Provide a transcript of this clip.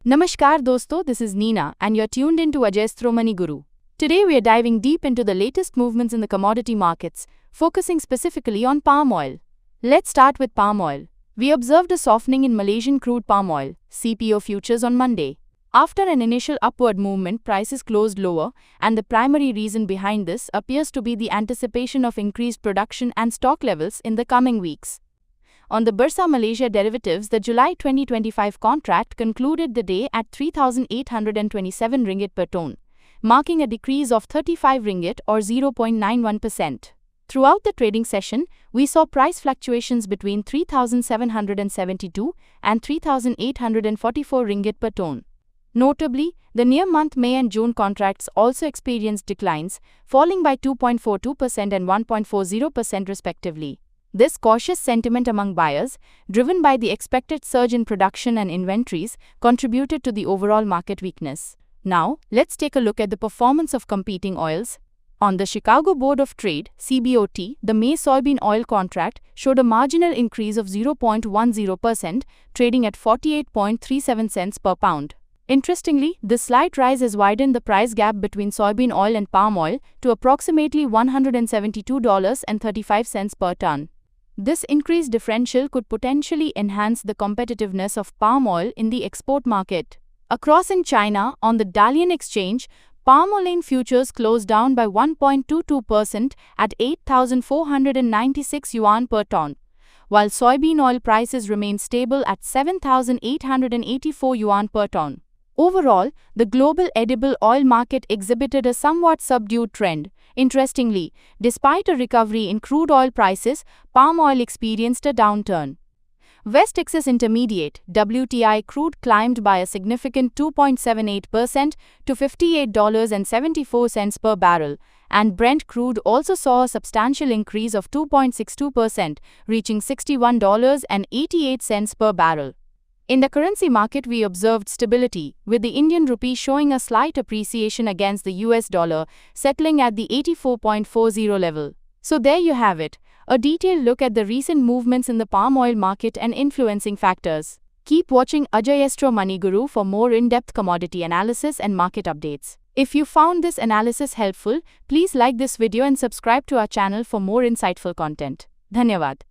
Namaskar dosto, this is Neena and you're tuned into Ajayastro Money Guru. Today we are diving deep into the latest movements in the commodity markets, focusing specifically on palm oil. Let's start with palm oil. We observed a softening in Malaysian crude palm oil, CPO futures on Monday. After an initial upward movement, prices closed lower, and the primary reason behind this appears to be the anticipation of increased production and stock levels in the coming weeks. On the Bursa Malaysia derivatives, the July 2025 contract concluded the day at 3,827 ringgit per tonne, marking a decrease of 35 ringgit or 0.91%. Throughout the trading session, we saw price fluctuations between 3,772 and 3,844 ringgit per tonne. Notably, the near-month May and June contracts also experienced declines, falling by 2.42% and 1.40% respectively. This cautious sentiment among buyers, driven by the expected surge in production and inventories, contributed to the overall market weakness. Now, let's take a look at the performance of competing oils. On the Chicago Board of Trade, CBOT, the May soybean oil contract showed a marginal increase of 0.10%, trading at 48.37 cents per pound. Interestingly, this slight rise has widened the price gap between soybean oil and palm oil to approximately $172.35 per ton. This increased differential could potentially enhance the competitiveness of palm oil in the export market. Across in China, on the Dalian exchange, palm oil futures closed down by 1.22% at 8,496 yuan per ton, while soybean oil prices remained stable at 7,884 yuan per ton. Overall, the global edible oil market exhibited a somewhat subdued trend. Interestingly, despite a recovery in crude oil prices, palm oil experienced a downturn. West Texas Intermediate (WTI) crude climbed by a significant 2.78% to $58.74 per barrel, and Brent crude also saw a substantial increase of 2.62%, reaching $61.88 per barrel. In the currency market, we observed stability, with the Indian rupee showing a slight appreciation against the US dollar, settling at the 84.40 level. So there you have it, a detailed look at the recent movements in the palm oil market and influencing factors. Keep watching Ajayastro Money Guru for more in-depth commodity analysis and market updates. If you found this analysis helpful, please like this video and subscribe to our channel for more insightful content. Dhanyavad.